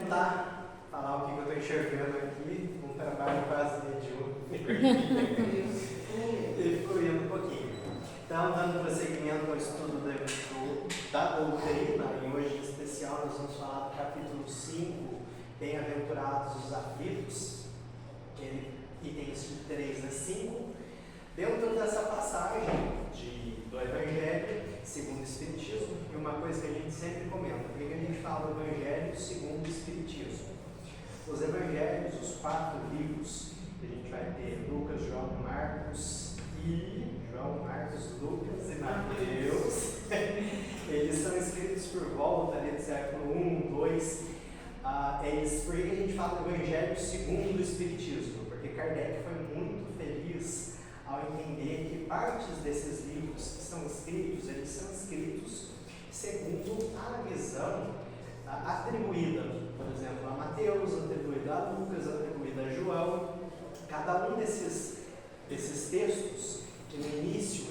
tentar falar o que eu estou enxergando aqui, um trabalho quase medíocre. E fluindo um pouquinho. Então, dando prosseguimento ao estudo da doutrina, e hoje em especial nós vamos falar do capítulo 5, Bem-aventurados os aflitos, itens de 3 a 5. Dentro dessa passagem do Evangelho segundo o Espiritismo, e uma coisa que a gente sempre comenta, por que a gente fala do Evangelho segundo o Espiritismo? Os Evangelhos, os 4 livros, que a gente vai ter Lucas, João, Marcos, Lucas e Mateus, eles são escritos por volta ali do século I, II. Por que a gente fala do Evangelho segundo o Espiritismo? Porque Kardec foi muito feliz ao entender que partes desses livros que são escritos, eles são escritos segundo a visão atribuída, por exemplo, a Mateus, atribuída a Lucas, atribuída a João. Cada um desses textos, que no início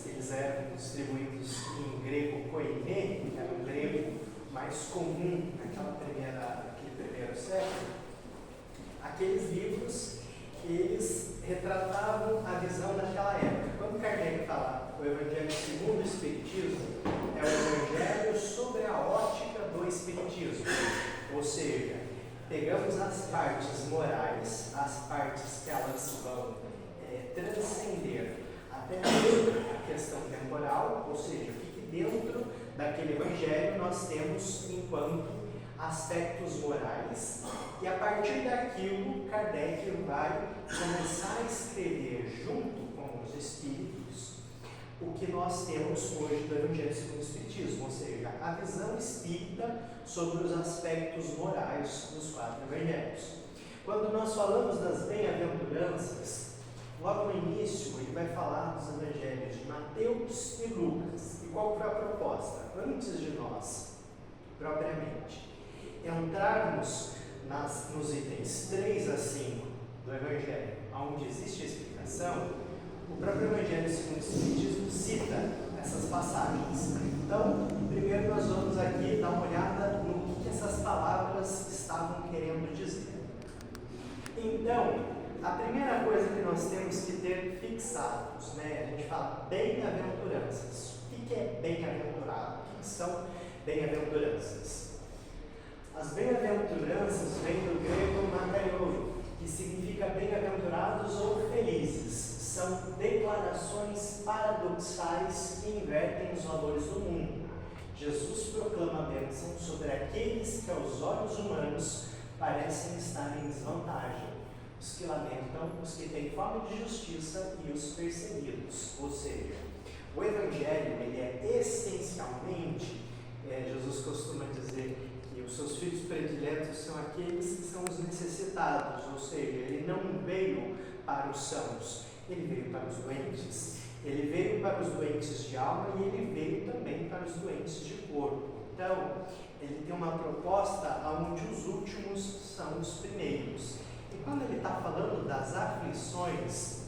eles eram distribuídos em grego koiné, que era o grego mais comum naquele primeiro século, aqueles livros eles retratavam a visão daquela época. Quando Kardec fala o Evangelho segundo o Espiritismo, é o Evangelho sobre a ótica do Espiritismo. Ou seja, pegamos as partes morais, as partes que elas vão transcender até a questão temporal, ou seja, o que dentro daquele Evangelho nós temos enquanto aspectos morais, e a partir daquilo Kardec vai começar a escrever junto com os espíritos o que nós temos hoje do Evangelho segundo o Espiritismo, ou seja, a visão espírita sobre os aspectos morais dos 4 evangelhos. Quando nós falamos das bem-aventuranças, logo no início ele vai falar dos evangelhos de Mateus e Lucas. E qual foi a proposta? Antes de nós, propriamente, entrarmos nos itens 3 a 5 do Evangelho, onde existe a explicação, o próprio Evangelho segundo o Espiritismo cita essas passagens. Então, primeiro nós vamos aqui dar uma olhada no que essas palavras estavam querendo dizer. Então, a primeira coisa que nós temos que ter fixados, a gente fala bem-aventuranças. O que é bem-aventurado? O que são bem-aventuranças? As bem-aventuranças vêm do grego mataioi, que significa bem-aventurados ou felizes. São declarações paradoxais que invertem os valores do mundo. Jesus proclama a bênção sobre aqueles que aos olhos humanos parecem estar em desvantagem, os que lamentam, os que têm fome de justiça e os perseguidos. Ou seja, o Evangelho ele é essencialmente, Jesus costuma dizer, os seus filhos prediletos são aqueles que são os necessitados, ou seja, ele não veio para os sãos, ele veio para os doentes. Ele veio para os doentes de alma e ele veio também para os doentes de corpo. Então, ele tem uma proposta onde os últimos são os primeiros. E quando ele está falando das aflições,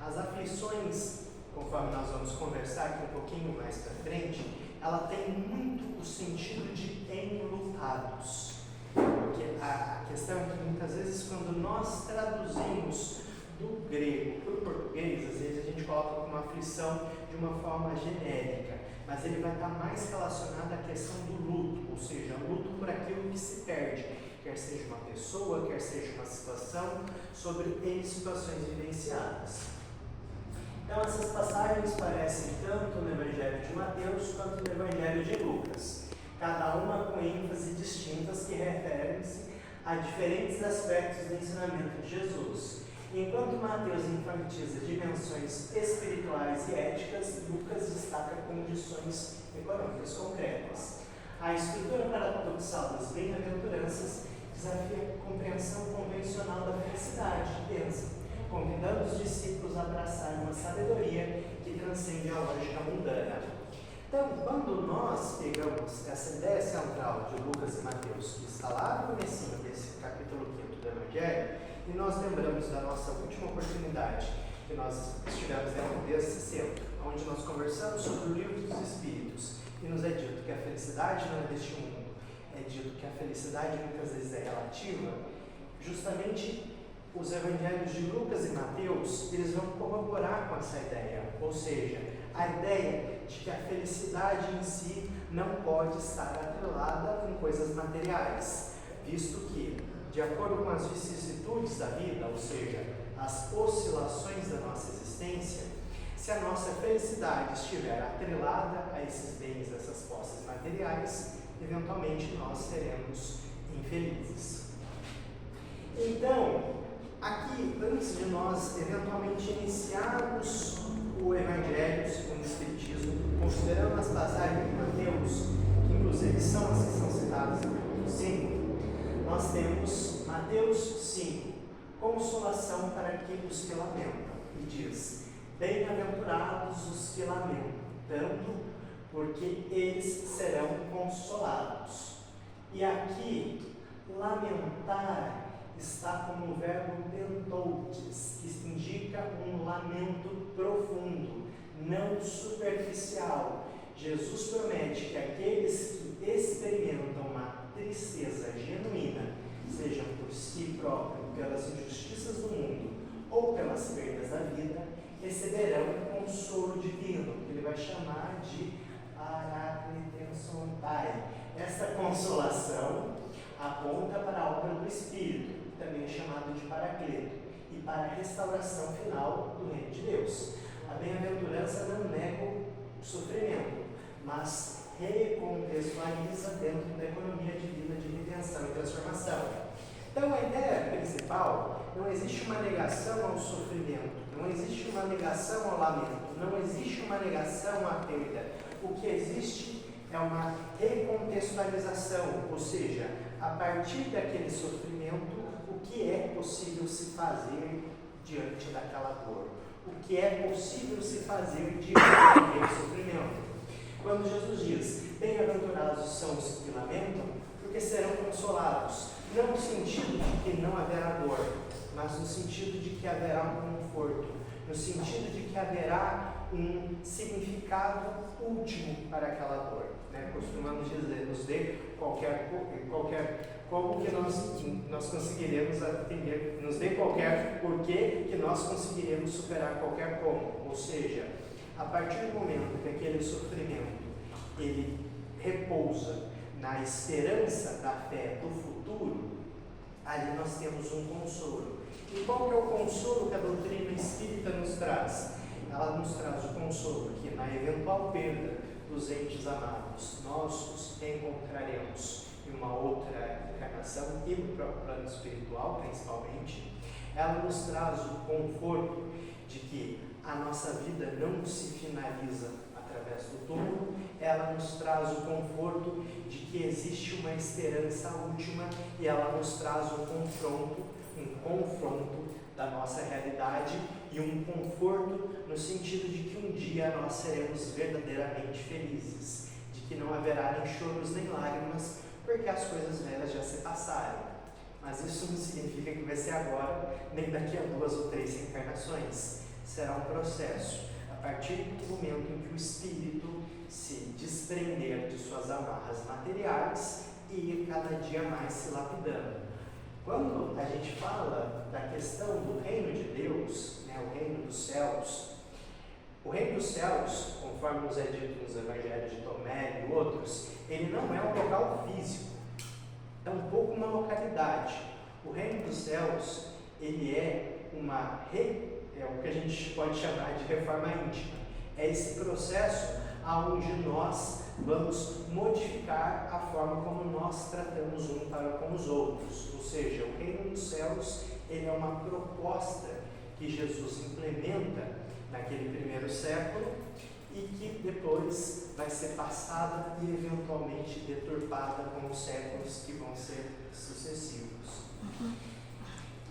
as aflições, conforme nós vamos conversar aqui um pouquinho mais para frente, ela tem muito o sentido de enlutados. Porque a questão é que muitas vezes quando nós traduzimos do grego para o português, às vezes a gente coloca como aflição de uma forma genérica, mas ele vai estar mais relacionado à questão do luto, ou seja, luto por aquilo que se perde, quer seja uma pessoa, quer seja uma situação, sobre N situações vivenciadas. Então essas passagens parecem tanto no Evangelho de Mateus quanto no Evangelho de Lucas, cada uma com ênfase distintas que referem-se a diferentes aspectos do ensinamento de Jesus. Enquanto Mateus enfatiza dimensões espirituais e éticas, Lucas destaca condições econômicas concretas. A estrutura paradoxal das bem-aventuranças desafia a compreensão convencional da felicidade e bênção, convidando os discípulos a abraçar uma sabedoria que transcende a lógica mundana. Então, quando nós pegamos essa ideia central de Lucas e Mateus, que está lá no comecinho desse capítulo 5 do Evangelho, e nós lembramos da nossa última oportunidade, que nós estivemos dentro desse centro, onde nós conversamos sobre o livro dos Espíritos, e nos é dito que a felicidade não é deste mundo, é dito que a felicidade muitas vezes é relativa, justamente os evangelhos de Lucas e Mateus, eles vão corroborar com essa ideia, ou seja, a ideia de que a felicidade em si não pode estar atrelada com coisas materiais, visto que, de acordo com as vicissitudes da vida, ou seja, as oscilações da nossa existência, se a nossa felicidade estiver atrelada a esses bens, essas posses materiais, eventualmente nós seremos infelizes. Então, aqui, antes de nós eventualmente iniciarmos o Evangelho segundo o Espiritismo, considerando as passagens de Mateus, que inclusive são as que são citadas no capítulo 5, nós temos Mateus 5, consolação para aqueles que lamentam, e diz: bem-aventurados os que lamentam, porque eles serão consolados. E aqui, lamentar está como o verbo pentoutes, que indica um lamento profundo, não superficial. Jesus promete que aqueles que experimentam uma tristeza genuína, sejam por si próprio, pelas injustiças do mundo ou pelas perdas da vida, receberão um consolo divino, que ele vai chamar de Paracletensotai. Essa consolação aponta para a obra do Espírito, também é chamado de Paracleto, e para a restauração final do reino de Deus. A bem-aventurança não nega o sofrimento, mas recontextualiza dentro da economia de vida de redenção e transformação. Então, a ideia principal: não existe uma negação ao sofrimento, não existe uma negação ao lamento, não existe uma negação à perda. O que existe é uma recontextualização, ou seja, a partir daquele sofrimento, o que é possível se fazer diante daquela dor? O que é possível se fazer diante daquele sofrimento? Quando Jesus diz: bem-aventurados são os que lamentam, porque serão consolados, não no sentido de que não haverá dor, mas no sentido de que haverá um conforto, no sentido de que haverá um significado último para aquela dor. Costumamos dizer, nos dê qualquer como que nós conseguiremos atender, nos dê qualquer porquê que nós conseguiremos superar qualquer como. Ou seja, a partir do momento que aquele sofrimento ele repousa na esperança da fé do futuro, ali nós temos um consolo. E qual que é o consolo que a doutrina espírita nos traz? Ela nos traz o consolo que, na eventual perda dos entes amados, nós os encontraremos em uma outra encarnação e no próprio plano espiritual, principalmente. Ela nos traz o conforto de que a nossa vida não se finaliza através do túmulo. Ela nos traz o conforto de que existe uma esperança última, e ela nos traz um confronto da nossa realidade e um conforto no sentido de que um dia nós seremos verdadeiramente felizes, de que não haverá nem choros nem lágrimas, porque as coisas velhas já se passaram. Mas isso não significa que vai ser agora, nem daqui a 2 ou 3 encarnações. Será um processo, a partir do momento em que o espírito se desprender de suas amarras materiais e ir cada dia mais se lapidando. Quando a gente fala da questão do reino de Deus, o reino dos céus, conforme nos é dito nos evangelhos de Tomé e outros, ele não é um local físico, tampouco uma localidade. O reino dos céus, ele é o que a gente pode chamar de reforma íntima. É esse processo onde nós vamos modificar a forma como nós tratamos um para com os outros. Ou seja, o reino dos céus, ele é uma proposta que Jesus implementa naquele primeiro século e que depois vai ser passada e eventualmente deturpada com os séculos que vão ser sucessivos.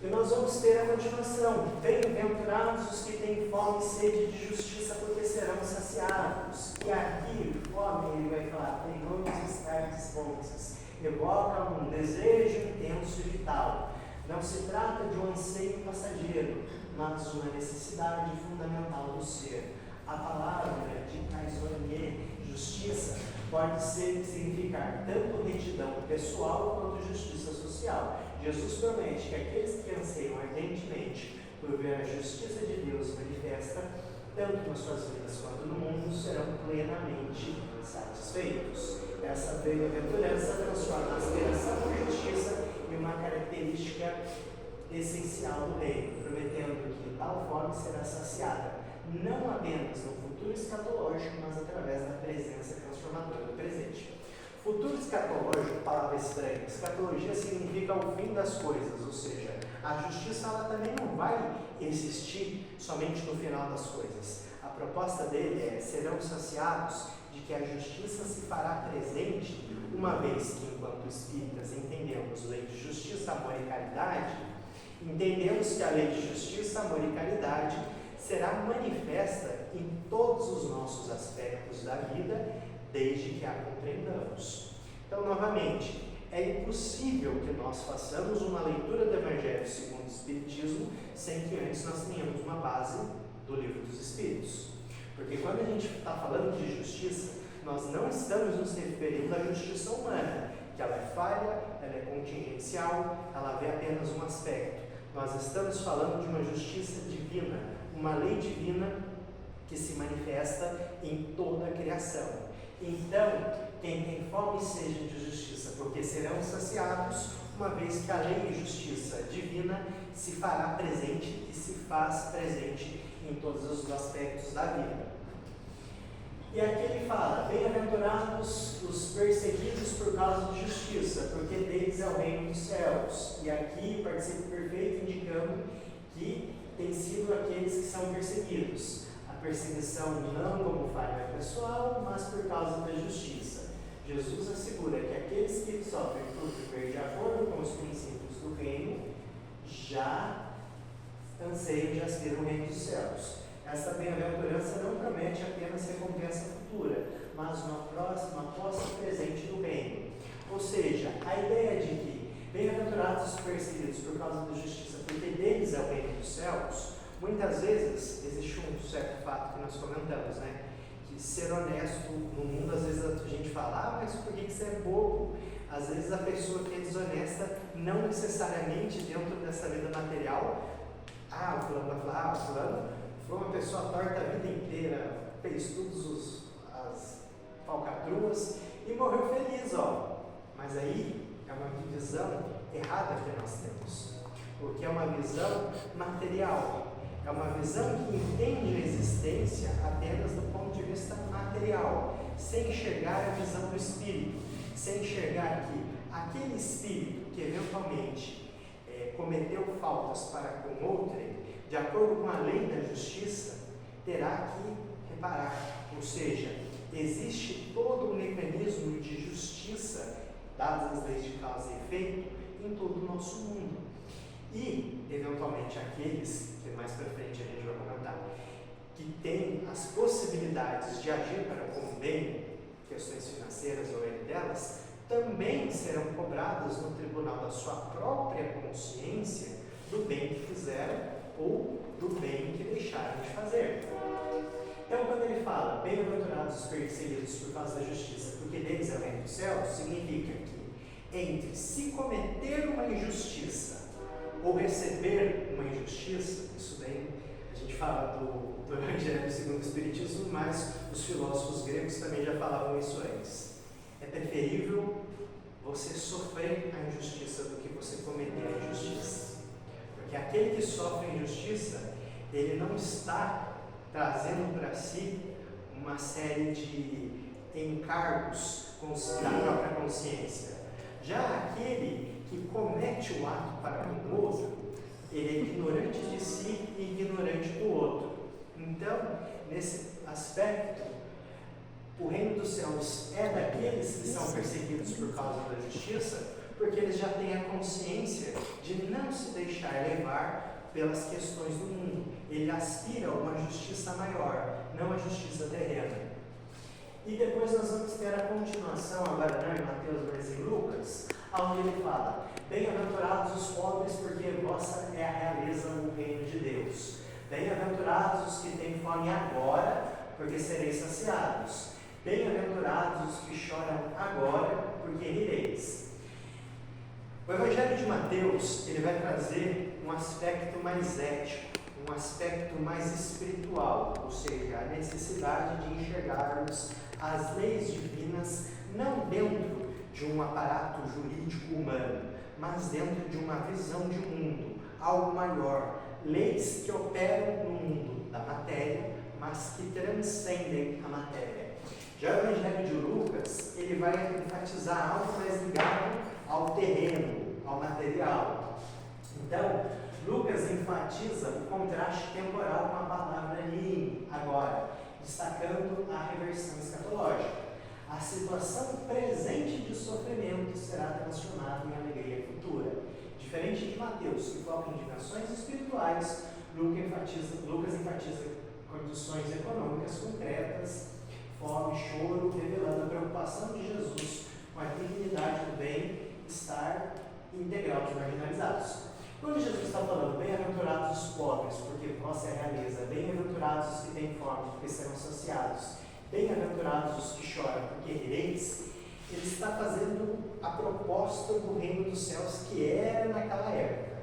E nós vamos ter a continuação: bem-aventurados os que têm fome e sede de justiça, porque serão saciados. E aqui, fome, ele vai falar, tenhamos estardes fontes. Evoca um desejo intenso e vital. Não se trata de um anseio passageiro, mas uma necessidade fundamental do ser. A palavra de Kaisonier, justiça, pode significar tanto retidão pessoal quanto justiça social. Jesus promete que aqueles que anseiam ardentemente por ver a justiça de Deus manifesta, tanto nas suas vidas quanto no mundo, serão plenamente satisfeitos. Essa bem-aventurança transforma a aspiração por justiça em uma característica essencial do reino, prometendo que tal fome será saciada, não apenas no futuro escatológico, mas através da presença transformadora do presente. Futuro escatológico, palavra estranha. Escatologia significa o fim das coisas, ou seja, a justiça ela também não vai existir somente no final das coisas. A proposta dele é: serão saciados de que a justiça se fará presente, uma vez que, enquanto espíritas, entendemos lei de justiça, amor e caridade, entendemos que a lei de justiça, amor e caridade será manifesta em todos os nossos aspectos da vida, desde que a compreendamos. Então, novamente, é impossível que nós façamos uma leitura do Evangelho segundo o Espiritismo sem que antes nós tenhamos uma base do Livro dos Espíritos. Porque quando a gente está falando de justiça, nós não estamos nos referindo à justiça humana, que ela é falha, ela é contingencial, ela vê apenas um aspecto. Nós estamos falando de uma justiça divina, uma lei divina que se manifesta em toda a criação. Então, quem tem fome seja de justiça, porque serão saciados, uma vez que a lei de justiça divina se fará presente e se faz presente em todos os aspectos da vida. E aqui ele fala: bem-aventurados os perseguidos por causa de justiça, porque deles é o reino dos céus. E aqui, participo perfeito, indicando que tem sido aqueles que são perseguidos. A perseguição não como falha pessoal, mas por causa da justiça. Jesus assegura que aqueles que sofrem por viver de acordo com os princípios do reino já anseiam de aspirar o reino dos céus. Essa bem-aventurança não promete apenas recompensa futura, mas uma próxima posse presente do reino. Ou seja, a ideia de que bem-aventurados os perseguidos por causa da justiça, porque deles é o reino dos céus, muitas vezes existe um certo fato que nós comentamos, né? Que ser honesto no mundo, às vezes a gente fala: mas por que você é bobo? Às vezes a pessoa que é desonesta, não necessariamente dentro dessa vida material, o fulano vai falar: o fulano foi uma pessoa torta a vida inteira, fez todas as falcatruas e morreu feliz, Mas aí é uma visão errada que nós temos, porque é uma visão material. É uma visão que entende a existência apenas do ponto de vista material, sem enxergar a visão do espírito, sem enxergar que aquele espírito que eventualmente cometeu faltas para com outrem, de acordo com a lei da justiça, terá que reparar. Ou seja, existe todo um mecanismo de justiça, dadas as leis de causa e efeito, em todo o nosso mundo. E, eventualmente, aqueles, que mais para frente a gente vai comentar, que têm as possibilidades de agir para com o bem, questões financeiras ou N delas, também serão cobrados no tribunal da sua própria consciência do bem que fizeram ou do bem que deixaram de fazer. Então, quando ele fala bem-aventurados os perseguidos por causa da justiça, porque deles é o reino dos céus, significa que entre se cometer uma injustiça ou receber uma injustiça, isso daí a gente fala do Evangelho segundo o Espiritismo, mas os filósofos gregos também já falavam isso antes. É preferível você sofrer a injustiça do que você cometer a injustiça. Porque aquele que sofre a injustiça, ele não está trazendo para si uma série de encargos da própria consciência. Já aquele que comete o ato para com o outro, ele é ignorante de si e ignorante do outro. Então, nesse aspecto, o reino dos céus é daqueles que são perseguidos por causa da justiça, porque eles já têm a consciência de não se deixar levar pelas questões do mundo. Ele aspira a uma justiça maior, não a justiça terrena. E depois nós vamos ter a continuação, agora não em Mateus, mas em Lucas, onde ele fala: bem-aventurados os pobres, porque vossa é a realeza do reino de Deus. Bem-aventurados os que têm fome agora, porque sereis saciados. Bem-aventurados os que choram agora, porque rireis. O Evangelho de Mateus, ele vai trazer um aspecto mais ético, um aspecto mais espiritual, ou seja, a necessidade de enxergarmos as leis divinas não dentro de um aparato jurídico humano, mas dentro de uma visão de mundo, algo maior, leis que operam no mundo da matéria, mas que transcendem a matéria. Já o Evangelho de Lucas, ele vai enfatizar algo mais ligado ao terreno, ao material. Então, Lucas enfatiza o contraste temporal com a palavra lim, agora, destacando a reversão escatológica. A situação presente de sofrimento será transformada em alegria futura. Diferente de Mateus, que foca em dimensões espirituais, Lucas enfatiza condições econômicas concretas, fome, choro, revelando a preocupação de Jesus com a dignidade do bem-estar integral dos marginalizados. Quando Jesus está falando, bem-aventurados os pobres, porque vossa é a realeza, bem-aventurados os que têm fome, porque serão saciados, bem-aventurados os que choram, porque rireis, ele está fazendo a proposta do reino dos céus que era naquela época.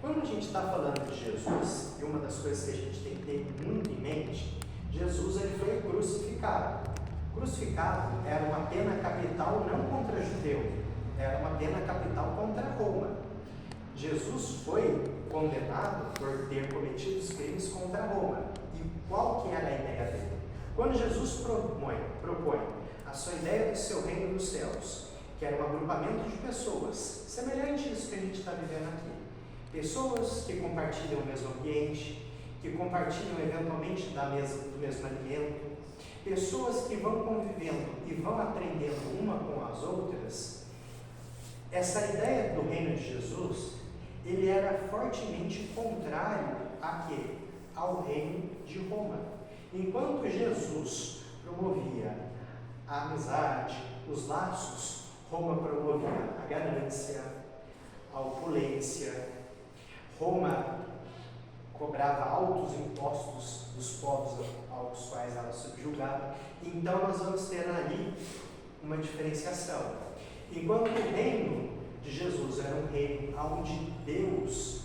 Quando a gente está falando de Jesus, e uma das coisas que a gente tem que ter muito em mente, Jesus ele foi crucificado. Crucificado era uma pena capital não contra judeu, era uma pena capital contra Roma. Jesus foi condenado por ter cometido os crimes contra Roma. E qual que era a ideia dele? Quando Jesus propõe a sua ideia do seu reino dos céus, que era um agrupamento de pessoas, semelhante a isso que a gente está vivendo aqui, pessoas que compartilham o mesmo ambiente, que compartilham eventualmente do mesmo alimento, pessoas que vão convivendo e vão aprendendo uma com as outras. Essa ideia do reino de Jesus, ele era fortemente contrário a quê? Ao reino de Roma. Enquanto Jesus promovia a amizade, os laços, Roma promovia a ganância, a opulência. Roma cobrava altos impostos dos povos aos quais ela subjugava. Então nós vamos ter ali uma diferenciação. Enquanto o reino de Jesus era um reino onde Deus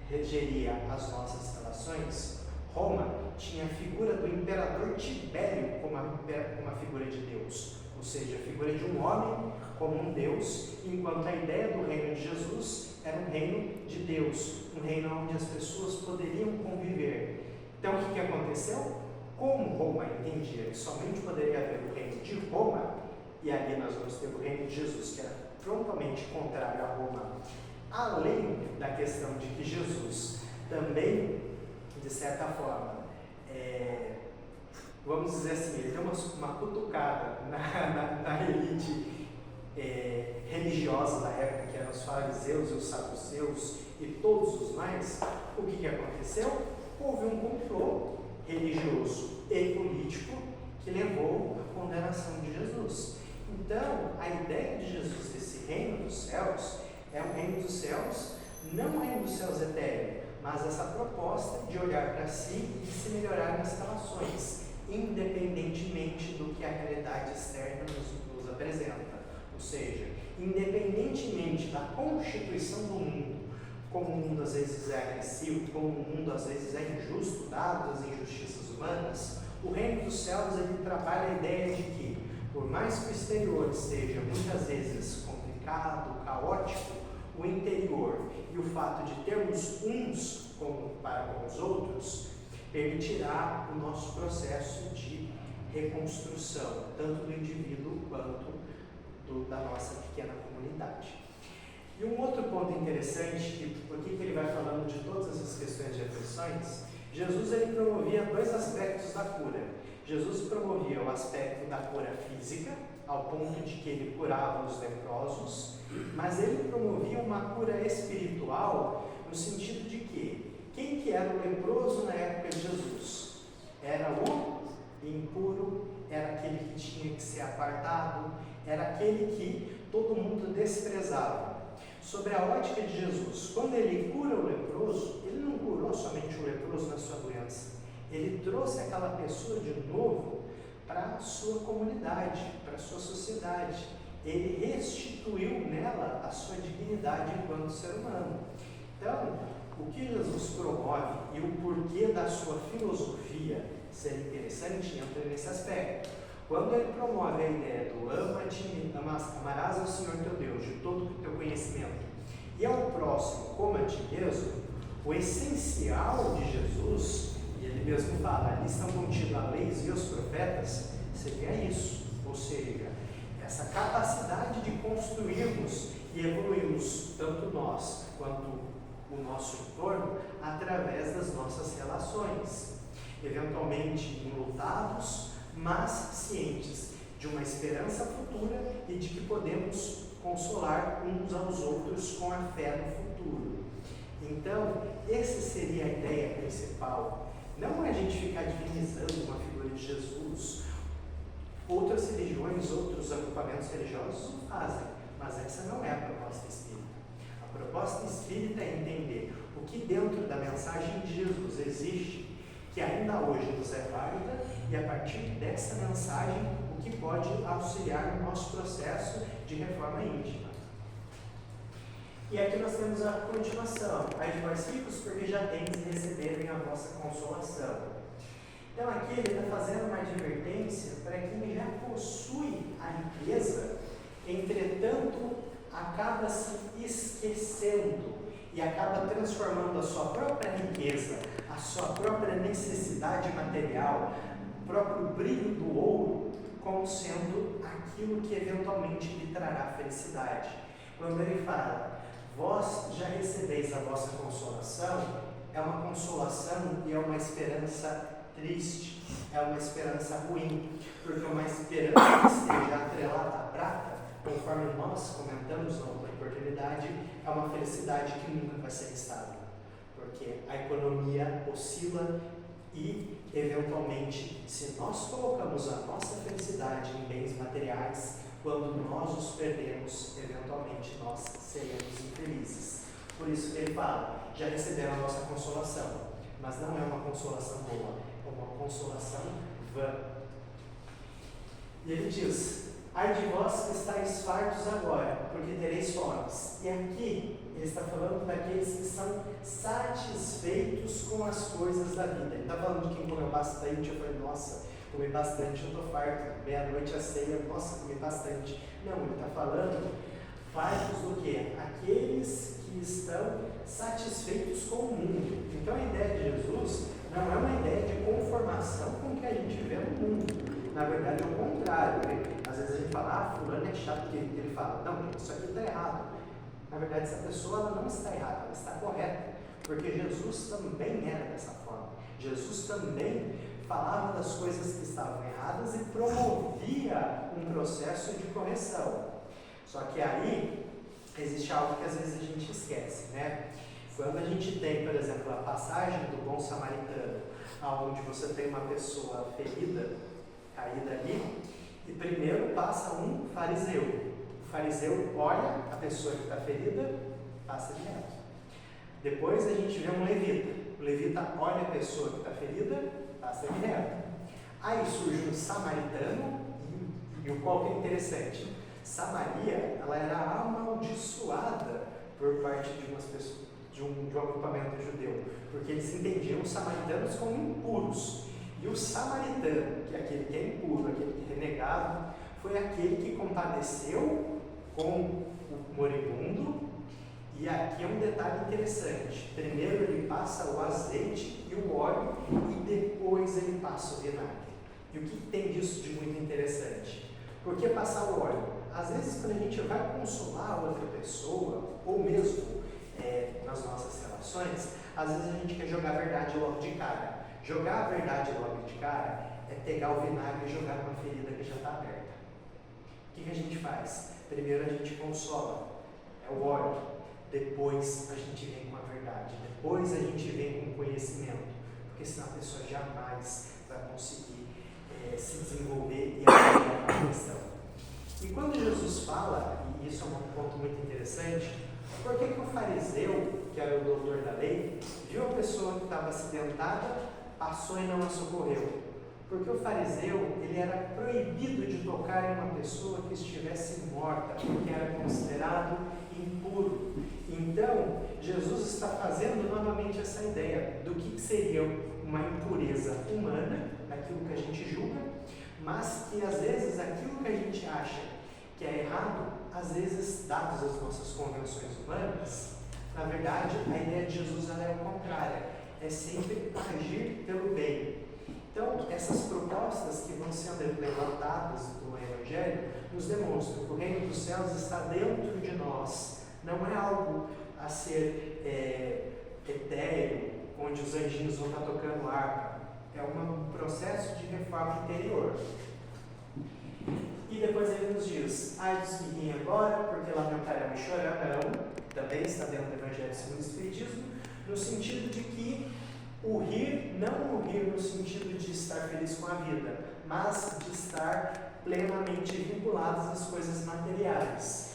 regeria as nossas relações, Roma tinha a figura do imperador Tibério como uma figura de Deus, ou seja, a figura de um homem como um Deus, enquanto a ideia do reino de Jesus era um reino de Deus, um reino onde as pessoas poderiam conviver. Então o que aconteceu? Como Roma entendia que somente poderia haver o reino de Roma, e ali nós vamos ter o reino de Jesus, que era frontalmente contrário a Roma, além da questão de que Jesus também, de certa forma, vamos dizer assim, ele deu uma cutucada na elite religiosa da época, que eram os fariseus e os saduceus e todos os mais. O que aconteceu? Houve um complô religioso e político que levou à condenação de Jesus. Então, a ideia de Jesus desse reino dos céus é um reino dos céus, não um reino dos céus etéreo, mas essa proposta de olhar para si e de se melhorar nas relações, independentemente do que a realidade externa nos apresenta. Ou seja, independentemente da constituição do mundo, como o mundo às vezes é agressivo, como o mundo às vezes é injusto, dadas as injustiças humanas, o reino dos céus ele trabalha a ideia de que, por mais que o exterior esteja muitas vezes complicado, caótico, o interior e o fato de termos uns para com os outros permitirá o nosso processo de reconstrução, tanto do indivíduo quanto da nossa pequena comunidade. E um outro ponto interessante, que por que ele vai falando de todas essas questões de aflições, Jesus ele promovia dois aspectos da cura. Jesus promovia o aspecto da cura física, ao ponto de que ele curava os leprosos, mas ele promovia uma cura espiritual no sentido de que quem que era o leproso na época de Jesus? Era o impuro, era aquele que tinha que ser apartado, era aquele que todo mundo desprezava. Sobre a ótica de Jesus, quando ele cura o leproso, ele não curou somente o leproso na sua doença, ele trouxe aquela pessoa de novo para a sua comunidade, para a sua sociedade. Ele restituiu nela a sua dignidade enquanto ser humano. Então, o que Jesus promove e o porquê da sua filosofia ser interessante entra nesse aspecto. Quando ele promove a ideia do amarás ao Senhor teu Deus de todo o teu conhecimento e ao próximo como a ti mesmo, o essencial de Jesus, e ele mesmo fala, ali estão contidos a lei e os profetas, seria isso, ou seja, essa capacidade de construirmos e evoluirmos, tanto nós quanto o nosso entorno, através das nossas relações, eventualmente enlutados, mas cientes de uma esperança futura e de que podemos consolar uns aos outros com a fé no futuro. Então, essa seria a ideia principal. Não é a gente ficar divinizando uma figura de Jesus. Outras religiões, outros agrupamentos religiosos o fazem, mas essa não é a proposta espírita. A proposta espírita é entender o que dentro da mensagem de Jesus existe, que ainda hoje nos é válida, e a partir dessa mensagem, o que pode auxiliar no nosso processo de reforma íntima. E aqui nós temos a continuação. Ai de vós ricos, porque já tendes receberem a vossa consolação. Então aqui ele está fazendo uma advertência para quem já possui a riqueza, entretanto acaba se esquecendo e acaba transformando a sua própria riqueza, a sua própria necessidade material, o próprio brilho do ouro, como sendo aquilo que eventualmente lhe trará felicidade. Quando ele fala, vós já recebeis a vossa consolação, é uma consolação e é uma esperança triste, é uma esperança ruim, porque uma esperança que esteja atrelada à prata, conforme nós comentamos na outra oportunidade, é uma felicidade que nunca vai ser estável, porque a economia oscila e, eventualmente, se nós colocamos a nossa felicidade em bens materiais, quando nós os perdemos, eventualmente nós seremos infelizes. Por isso que ele fala, já receberam a nossa consolação, mas não é uma consolação boa, é uma consolação vã. E ele diz, ai de vós que estáis fartos agora, porque tereis fomes. E aqui ele está falando daqueles que são satisfeitos com as coisas da vida. Ele está falando de quem comeu bastante. Eu falei, nossa, comi bastante, eu estou farto. Meia-noite a ceia, nossa, comi bastante. Não, ele está falando fartos do quê? Aqueles que estão satisfeitos com o mundo. Então a ideia de Jesus não é uma ideia de conformação com o que a gente vê no mundo. Na verdade é o contrário. Às vezes a gente fala, fulano é chato, porque ele fala, não, isso aqui está errado. Na verdade, essa pessoa ela não está errada, ela está correta, porque Jesus também era dessa forma. Jesus também falava das coisas que estavam erradas e promovia um processo de correção. Só que aí existe algo que às vezes a gente esquece, né? Quando a gente tem, por exemplo, a passagem do bom samaritano, onde você tem uma pessoa ferida, caída ali, e primeiro passa um fariseu. O fariseu olha a pessoa que está ferida, passa direto. Depois a gente vê um levita. O levita olha a pessoa que está ferida, passa direto. Aí surge um samaritano, e o qual que é interessante. Samaria, ela era amaldiçoada por parte de umas pessoas, de um agrupamento judeu, porque eles entendiam os samaritanos como impuros. E o samaritano, que é aquele que é impuro, aquele que é renegado, foi aquele que compadeceu com o moribundo. E aqui é um detalhe interessante. Primeiro ele passa o azeite e o óleo e depois ele passa o vinagre. E o que tem disso de muito interessante? Por que passar o óleo? Às vezes quando a gente vai consolar outra pessoa, ou mesmo nas nossas relações, às vezes a gente quer jogar a verdade logo de cara. Jogar a verdade logo de cara é pegar o vinagre e jogar numa ferida que já está aberta. O que a gente faz? Primeiro a gente consola, é o óleo. Depois a gente vem com a verdade. Depois a gente vem com o conhecimento. Porque senão a pessoa jamais vai conseguir se desenvolver e aprender a questão. E quando Jesus fala, e isso é um ponto muito interessante, por que o fariseu, que era o doutor da lei, viu a pessoa que estava acidentada, passou e não a socorreu? Porque o fariseu, ele era proibido de tocar em uma pessoa que estivesse morta, porque era considerado impuro. Então, Jesus está fazendo novamente essa ideia do que seria uma impureza humana, daquilo que a gente julga, mas que às vezes aquilo que a gente acha que é errado, às vezes, dadas as nossas convenções humanas, na verdade, a ideia de Jesus ela é o contrário, é sempre agir pelo bem. Então, essas propostas que vão sendo levantadas do Evangelho nos demonstram que o reino dos céus está dentro de nós, não é algo a ser etéreo, onde os anjinhos vão estar tocando harpa, é um processo de reforma interior. E depois ele nos diz, ai dos que riem agora, porque lamentarão e chorarão, também está dentro do Evangelho segundo o Espiritismo, no sentido de que o rir, não o rir no sentido de estar feliz com a vida, mas de estar plenamente vinculados às coisas materiais.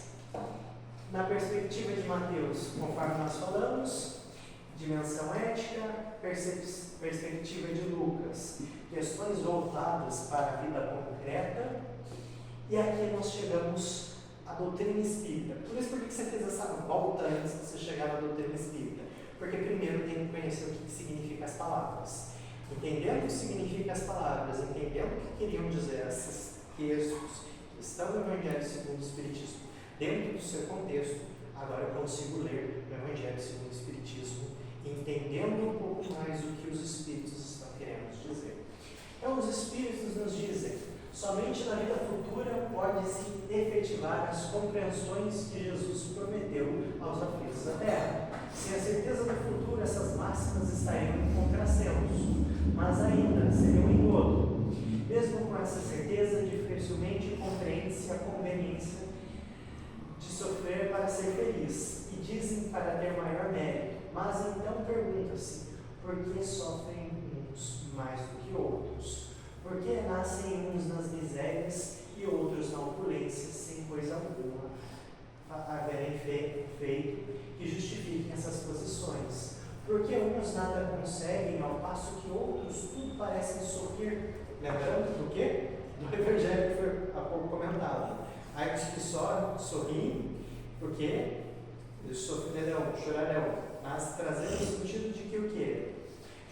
Na perspectiva de Mateus, conforme nós falamos, dimensão ética, perspectiva de Lucas, questões voltadas para a vida concreta, e aqui nós chegamos à doutrina espírita. Por isso, por que você fez essa volta antes de você chegar na doutrina espírita? Porque primeiro tem que conhecer o que significam as palavras. Entendendo o que significam as palavras, entendendo o que queriam dizer esses textos que estão no Evangelho segundo o Espiritismo, dentro do seu contexto, agora eu consigo ler o Evangelho segundo o Espiritismo, entendendo um pouco mais o que os Espíritos estão querendo dizer. Então, os Espíritos nos dizem, somente na vida futura pode-se efetivar as compreensões que Jesus prometeu aos aflitos da terra. Sem a certeza do futuro, essas máximas estariam em contrassenso, mas ainda seriam um engodo. Mesmo com essa certeza, dificilmente compreende-se a conveniência de sofrer para ser feliz, e dizem para ter maior mérito, mas então pergunta-se, por que sofrem uns mais do que outros? Por que nascem uns nas misérias e outros na opulência, sem coisa alguma haverem feito que justifiquem essas posições? Porque uns nada conseguem, ao passo que outros tudo parecem sorrir. Lembrando do quê? Do Evangelho que foi há pouco comentado. Aí os que só sorriem, porque eles sofrerão, chorarão, mas trazendo o sentido de que o quê?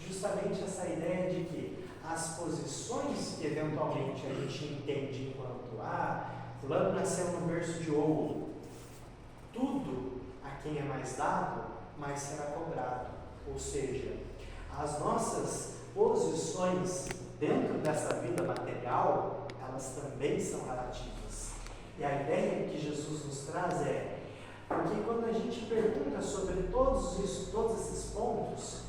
Justamente essa ideia de que as posições que eventualmente a gente entende enquanto fulano nasceu no berço de ouro, tudo a quem é mais dado, mais será cobrado. Ou seja, as nossas posições dentro dessa vida material, elas também são relativas. E a ideia que Jesus nos traz é, porque quando a gente pergunta sobre todos esses pontos,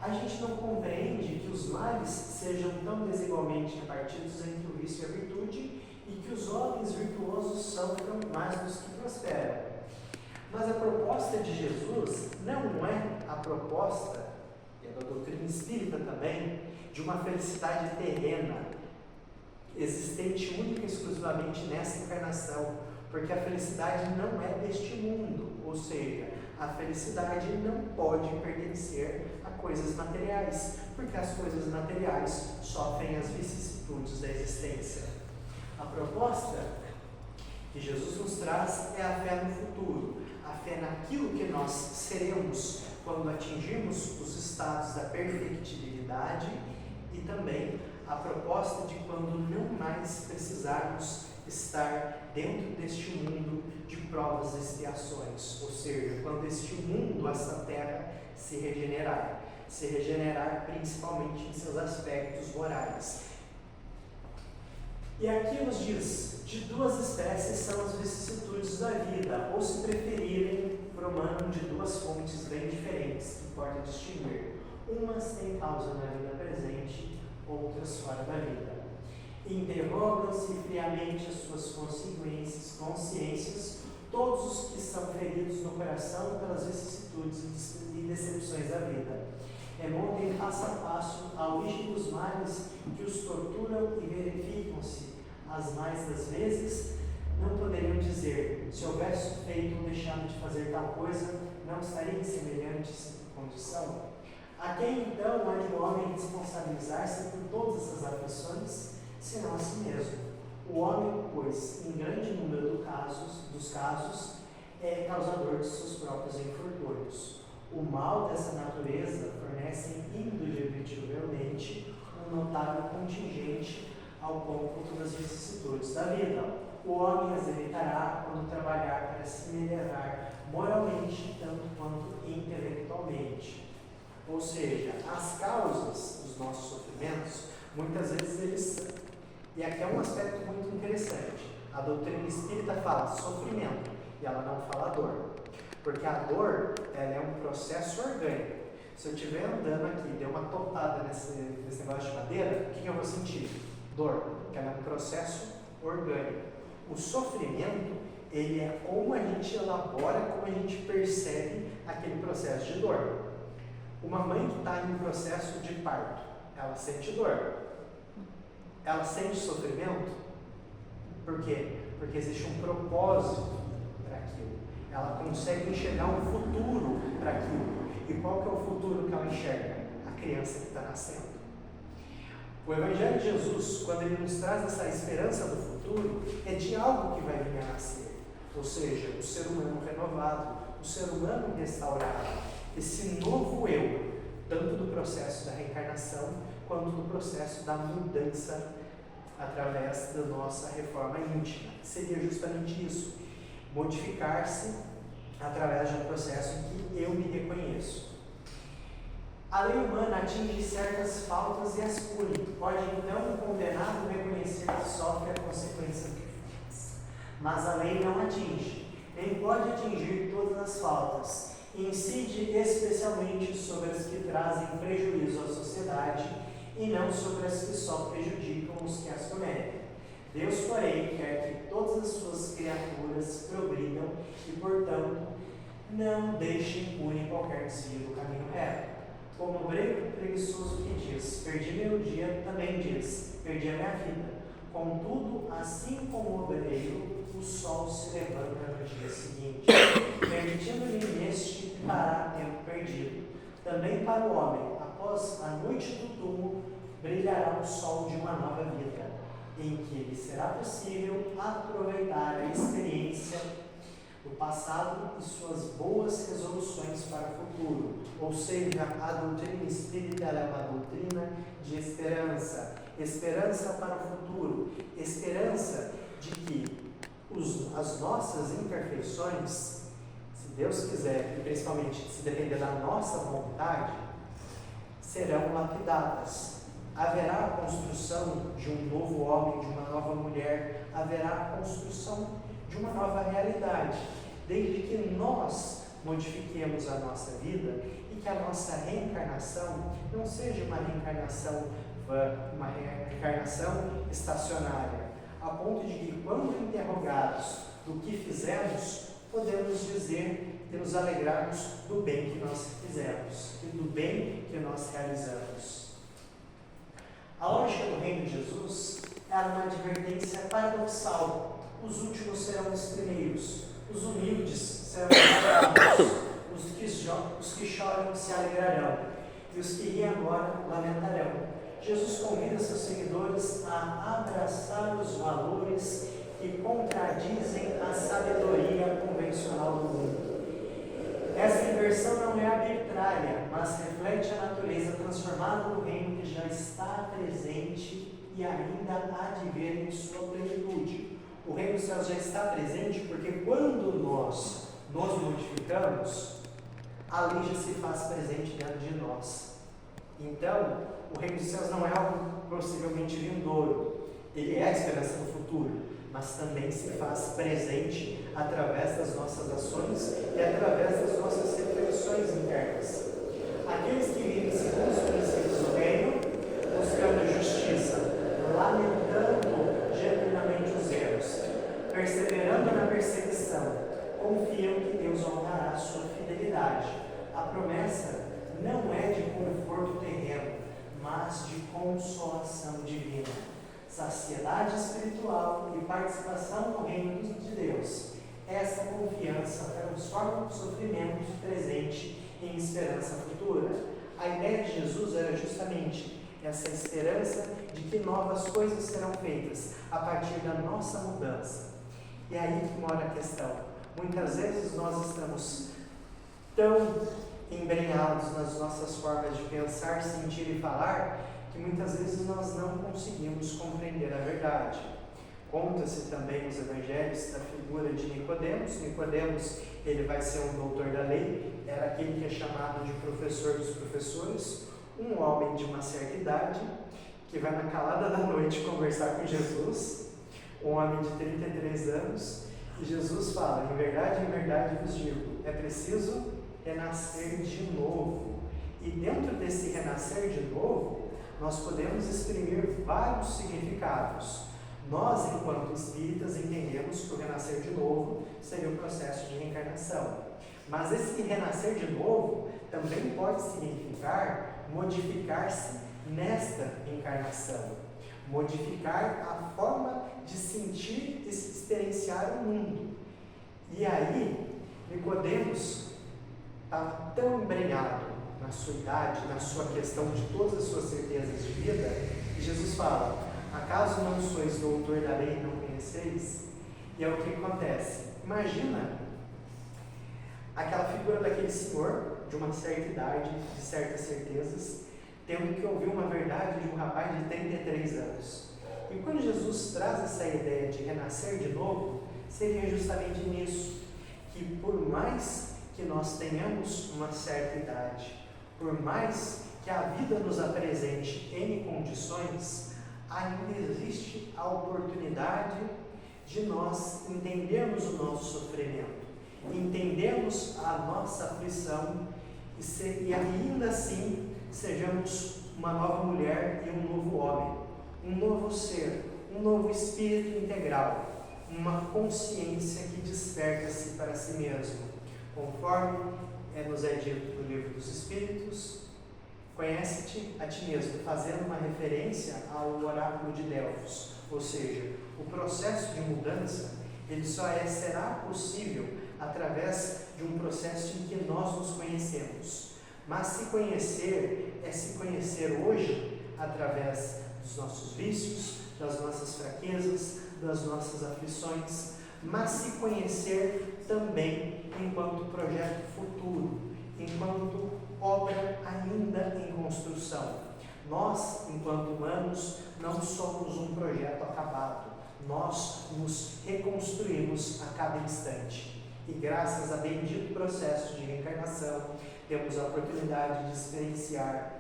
a gente não compreende que os males sejam tão desigualmente repartidos entre o vício e a virtude e que os homens virtuosos sofram mais dos que prosperam. Mas a proposta de Jesus não é a proposta, e da doutrina espírita também, de uma felicidade terrena, existente única e exclusivamente nessa encarnação, porque a felicidade não é deste mundo, ou seja, a felicidade não pode pertencer a coisas materiais, porque as coisas materiais sofrem as vicissitudes da existência. A proposta que Jesus nos traz é a fé no futuro, a fé naquilo que nós seremos quando atingirmos os estados da perfectibilidade e também a proposta de quando não mais precisarmos estar dentro deste mundo de provas e expiações, ou seja, quando este mundo, essa terra, se regenerar principalmente em seus aspectos morais. E aqui nos diz, de duas espécies são as vicissitudes da vida, ou se preferirem, promanam de duas fontes bem diferentes, que importa distinguir. Umas têm causa na vida presente, outras fora da vida. Interrogam-se friamente as suas consciências, todos os que são feridos no coração pelas vicissitudes e decepções da vida. Remontem passo a passo a origem dos males que os torturam e verificam-se, as mais das vezes, não poderiam dizer, se houvesse feito ou deixado de fazer tal coisa, não estaria em semelhante condição? A quem então há de o homem responsabilizar-se por todas essas aflições, senão a si mesmo? O homem, pois, em grande número dos casos, é causador de seus próprios infortúnios. O mal dessa natureza fornece indubitavelmente um notável contingente ao cômputo das vicissitudes da vida. O homem as evitará quando trabalhar para se melhorar moralmente, tanto quanto intelectualmente. Ou seja, as causas dos nossos sofrimentos, muitas vezes eles... E aqui é um aspecto muito interessante. A doutrina espírita fala sofrimento e ela não fala dor. Porque a dor, ela é um processo orgânico. Se eu estiver andando aqui e der uma topada nesse negócio de madeira, o que eu vou sentir? Dor, porque ela é um processo orgânico. O sofrimento, ele é como a gente elabora, como a gente percebe aquele processo de dor. Uma mãe que está em um processo de parto, ela sente dor. Ela sente sofrimento? Por quê? Porque existe um propósito para aquilo. Ela consegue enxergar um futuro para aquilo. E qual que é o futuro que ela enxerga? A criança que está nascendo. O Evangelho de Jesus, quando ele nos traz essa esperança do futuro, é de algo que vai vir a nascer. Ou seja, o ser humano renovado, o ser humano restaurado. Esse novo eu, tanto do processo da reencarnação, quanto do processo da mudança através da nossa reforma íntima. Seria justamente isso, modificar-se através de um processo em que eu me reconheço. A lei humana atinge certas faltas e as pune. Pode então o condenado reconhecer que sofre a consequência do que faz. Mas a lei não atinge, nem pode atingir todas as faltas. Incide especialmente sobre as que trazem prejuízo à sociedade e não sobre as que só prejudicam os que as cometem. Deus, porém, quer que todas as suas criaturas progridam e, portanto, não deixe impune qualquer desvio do caminho reto. Como o grego preguiçoso que diz, perdi meu dia, também diz, perdi a minha vida. Contudo, assim como o obreiro, o sol se levanta no dia seguinte, permitindo-lhe neste parar tempo perdido. Também para o homem, após a noite do túmulo, brilhará o sol de uma nova vida, em que lhe será possível aproveitar a experiência do passado e suas boas resoluções para o futuro. Ou seja, a doutrina espírita é uma doutrina de esperança. Esperança para o futuro. Esperança de que as nossas imperfeições, se Deus quiser, e principalmente se depender da nossa vontade, serão lapidadas. Haverá a construção de um novo homem, de uma nova mulher, haverá a construção de uma nova realidade, desde que nós modifiquemos a nossa vida e que a nossa reencarnação não seja uma reencarnação estacionária, a ponto de que, quando interrogados do que fizemos, podemos dizer e nos alegrarmos do bem que nós fizemos e do bem que nós realizamos. A lógica do reino de Jesus era uma advertência paradoxal. Os últimos serão os primeiros, os humildes serão os os que choram se alegrarão, e os que riem agora lamentarão. Jesus convida seus seguidores a abraçar os valores que contradizem a sabedoria convencional do mundo. Essa inversão não é arbitrária, mas reflete a natureza transformada do reino que já está presente e ainda há de ver em sua plenitude. O reino dos céus já está presente porque quando nós nos modificamos, a lei já se faz presente dentro de nós. Então, o reino dos céus não é algo possivelmente vindouro, ele é a esperança no futuro, mas também se faz presente através das nossas ações e através das nossas reflexões internas. Aqueles que vivem segundo os princípios do reino, buscando justiça, lamentando genuinamente os erros, perseverando na perseguição, confiam que Deus honrará a sua fidelidade. A promessa não é de conforto terreno, mas de consolação divina, saciedade espiritual e participação no reino de Deus. Essa confiança transforma o sofrimento presente em esperança futura. a ideia de Jesus era justamente essa esperança de que novas coisas serão feitas a partir da nossa mudança. E é aí que mora a questão. Muitas vezes nós estamos tão embrenhados nas nossas formas de pensar, sentir e falar, que muitas vezes nós não conseguimos compreender a verdade. Conta-se também nos evangelhos da figura de Nicodemos. Nicodemos, ele vai ser um doutor da lei, era aquele que é chamado de professor dos professores, um homem de uma certa idade, que vai na calada da noite conversar com Jesus, um homem de 33 anos, e Jesus fala: em verdade vos digo, é preciso renascer de novo. E dentro desse renascer de novo, nós podemos exprimir vários significados. Nós, enquanto espíritas, entendemos que o renascer de novo seria o processo de reencarnação. Mas esse renascer de novo também pode significar modificar-se nesta encarnação, modificar a forma de sentir e se experienciar o mundo. E aí, Nicodemos estava tão embrenhado na sua idade, na sua questão de todas as suas certezas de vida, que Jesus fala: acaso não sois doutor da lei e não conheceis? E é o que acontece. Imagina aquela figura daquele senhor de uma certa idade, de certas certezas, tendo que ouvir uma verdade de um rapaz de 33 anos. E quando Jesus traz essa ideia de renascer de novo, seria justamente nisso, que por mais que nós tenhamos uma certa idade, por mais que a vida nos apresente N condições, ainda existe a oportunidade de nós entendermos o nosso sofrimento, entendermos a nossa aflição e ainda assim sejamos uma nova mulher e um novo homem, um novo ser, um novo espírito integral, uma consciência que desperta-se para si mesmo, conforme nos é dito no Livro dos Espíritos: conhece-te a ti mesmo, fazendo uma referência ao oráculo de Delfos. Ou seja, o processo de mudança ele só será possível através de um processo em que nós nos conhecemos. Mas se conhecer é se conhecer hoje através dos nossos vícios, das nossas fraquezas, das nossas aflições, mas se conhecer também enquanto projeto futuro, enquanto obra ainda em construção. Nós, enquanto humanos, não somos um projeto acabado, nós nos reconstruímos a cada instante. E graças a bendito processo de reencarnação, temos a oportunidade de experienciar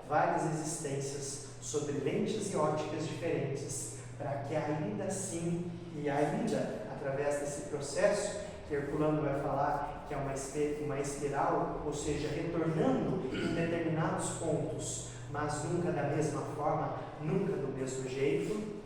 várias existências sob lentes e óticas diferentes, para que ainda assim, e ainda através desse processo, que Herculano vai falar que é uma espiral, ou seja, retornando em determinados pontos, mas nunca da mesma forma, nunca do mesmo jeito,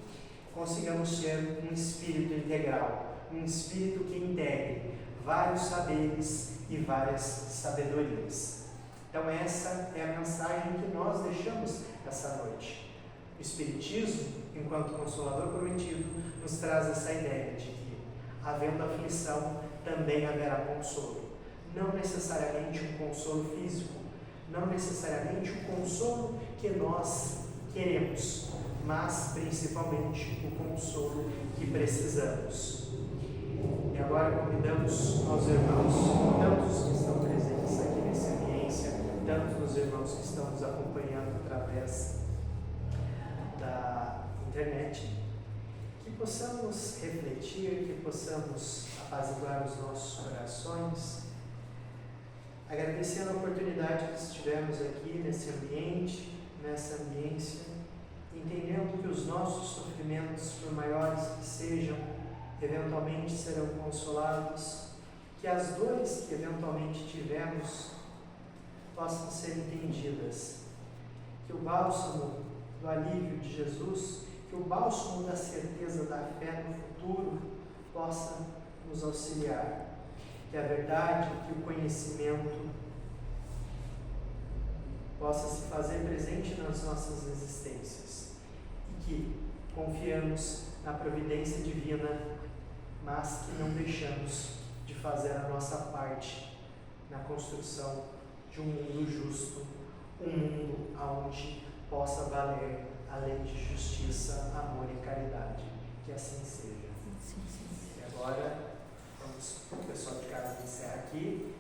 consigamos ser um espírito integral, um espírito que integre vários saberes e várias sabedorias. Então essa é a mensagem que nós deixamos essa noite. O Espiritismo, enquanto Consolador prometido, nos traz essa ideia de que, havendo aflição, também haverá consolo. Não necessariamente um consolo físico, não necessariamente o consolo que nós queremos, mas principalmente o consolo que precisamos. E agora convidamos aos irmãos, tantos que estão presentes aqui nessa ambiência, tantos os irmãos que estão nos acompanhando através da internet, que possamos refletir, que possamos apaziguar os nossos corações, agradecendo a oportunidade que estivemos aqui nesse ambiente, nessa ambiência, entendendo que os nossos sofrimentos, por maiores que sejam, eventualmente serão consolados, que as dores que eventualmente tivemos possam ser entendidas, que o bálsamo do alívio de Jesus, que o bálsamo da certeza da fé no futuro possa nos auxiliar, que a verdade, que o conhecimento possa se fazer presente nas nossas existências e que confiamos na providência divina, mas que não deixamos de fazer a nossa parte na construção de um mundo justo, um mundo onde possa valer a lei de justiça, amor e caridade. Que assim seja. E agora, vamos, o pessoal de casa encerra aqui.